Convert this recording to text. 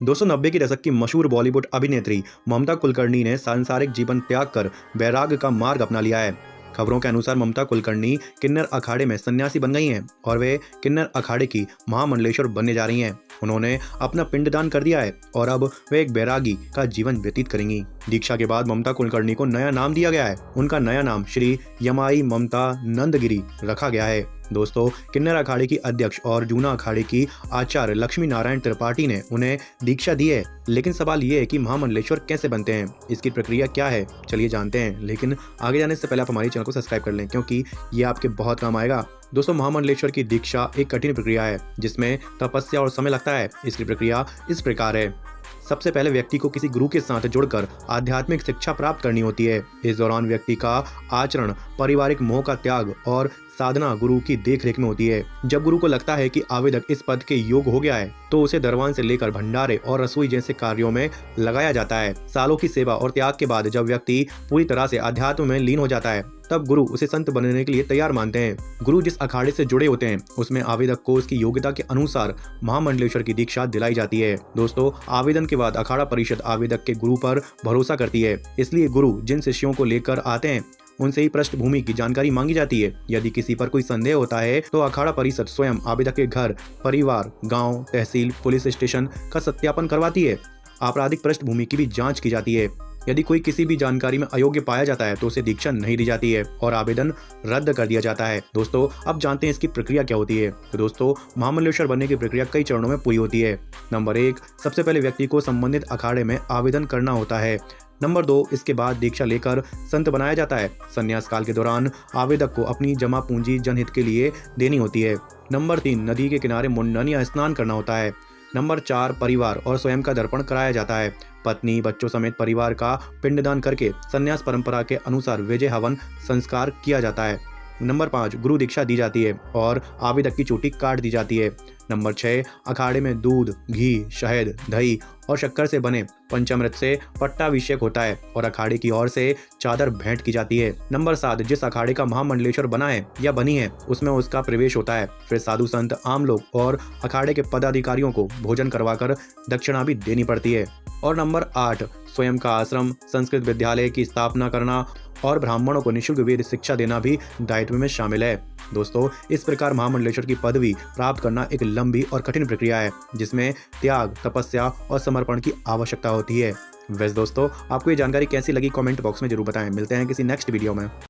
दोस्तों 90 के दशक की मशहूर बॉलीवुड अभिनेत्री ममता कुलकर्णी ने सांसारिक जीवन त्याग कर वैराग्य का मार्ग अपना लिया है। खबरों के अनुसार ममता कुलकर्णी किन्नर अखाड़े में सन्यासी बन गई हैं और वे किन्नर अखाड़े की महामंडलेश्वर बनने जा रही हैं। उन्होंने अपना पिंडदान कर दिया है और अब वे एक बैरागी का जीवन व्यतीत करेंगी। दीक्षा के बाद ममता कुलकर्णी को नया नाम दिया गया है। उनका नया नाम श्री यमाई ममता नंदगिरी रखा गया है। दोस्तों किन्नर अखाड़े की अध्यक्ष और जूना अखाड़े की आचार्य लक्ष्मी नारायण त्रिपाठी ने उन्हें दीक्षा दी है। लेकिन सवाल ये है कि महामंडलेश्वर कैसे बनते हैं, इसकी प्रक्रिया क्या है, चलिए जानते हैं। लेकिन आगे जाने से पहले आप हमारे चैनल को सब्सक्राइब कर लें क्योंकि ये आपके बहुत काम आएगा। दोस्तों महामंडलेश्वर की दीक्षा एक कठिन प्रक्रिया है जिसमें तपस्या और समय लगता है। इसकी प्रक्रिया इस प्रकार है। सबसे पहले व्यक्ति को किसी गुरु के साथ जुड़कर आध्यात्मिक शिक्षा प्राप्त करनी होती है। इस दौरान व्यक्ति का आचरण पारिवारिक मोह का त्याग और साधना गुरु की देखरेख में होती है। जब गुरु को लगता है कि आवेदक इस पद के योग्य हो गया है तो उसे दरबान से लेकर भंडारे और रसोई जैसे कार्यों में लगाया जाता है। सालों की सेवा और त्याग के बाद जब व्यक्ति पूरी तरह से अध्यात्म में लीन हो जाता है तब गुरु उसे संत बनने के लिए तैयार मानते हैं। गुरु जिस अखाड़े से जुड़े होते हैं उसमें आवेदक को उसकी योग्यता के अनुसार महामंडलेश्वर की दीक्षा दिलाई जाती है। दोस्तों आवेदन के बाद अखाड़ा परिषद आवेदक के गुरु पर भरोसा करती है। इसलिए गुरु जिन शिष्यों को लेकर आते हैं उनसे ही पृष्ठभूमि की जानकारी मांगी जाती है। यदि किसी पर कोई संदेह होता है तो अखाड़ा परिषद स्वयं आवेदक के घर, परिवार, गांव, तहसील, पुलिस स्टेशन का सत्यापन करवाती है। आपराधिक पृष्ठभूमि की भी जांच की जाती है। यदि कोई किसी भी जानकारी में अयोग्य पाया जाता है तो उसे दीक्षा नहीं दी जाती है और आवेदन रद्द कर दिया जाता है। दोस्तों अब जानते हैं इसकी प्रक्रिया क्या होती है। तो दोस्तों महामंडलेश्वर बनने की प्रक्रिया कई चरणों में पूरी होती है। नंबर 1, सबसे पहले व्यक्ति को संबंधित अखाड़े में आवेदन करना होता है। नंबर 2, इसके बाद दीक्षा लेकर संत बनाया जाता है। संन्यास काल के दौरान आवेदक को अपनी जमा पूंजी जनहित के लिए देनी होती है। नंबर 3, नदी के किनारे मुंडन या स्नान करना होता है। नंबर 4, परिवार और स्वयं का दर्पण कराया जाता है। पत्नी बच्चों समेत परिवार का पिंडदान करके संन्यास परंपरा के अनुसार विजय हवन संस्कार किया जाता है। नंबर 5, गुरु दीक्षा दी जाती है और आवेदक की चोटी काट दी जाती है। नंबर 6, अखाड़े में दूध, घी, शहद, दही और शक्कर से बने पंचामृत से पट्टाभिषेक होता है और अखाड़े की ओर से चादर भेंट की जाती है। नंबर 7, जिस अखाड़े का महामंडलेश्वर बना है या बनी है उसमें उसका प्रवेश होता है। फिर साधु संत, आम लोग और अखाड़े के पदाधिकारियों को भोजन करवाकर दक्षिणा भी देनी पड़ती है। और नंबर 8, स्वयं का आश्रम, संस्कृत विद्यालय की स्थापना करना और ब्राह्मणों को निःशुल्क वेद शिक्षा देना भी दायित्व में शामिल है। दोस्तों इस प्रकार महामंडलेश्वर की पदवी प्राप्त करना एक लंबी और कठिन प्रक्रिया है जिसमें त्याग, तपस्या और समर्पण की आवश्यकता होती है। वैसे दोस्तों आपको ये जानकारी कैसी लगी कमेंट बॉक्स में जरूर बताएं। मिलते हैं किसी नेक्स्ट वीडियो में।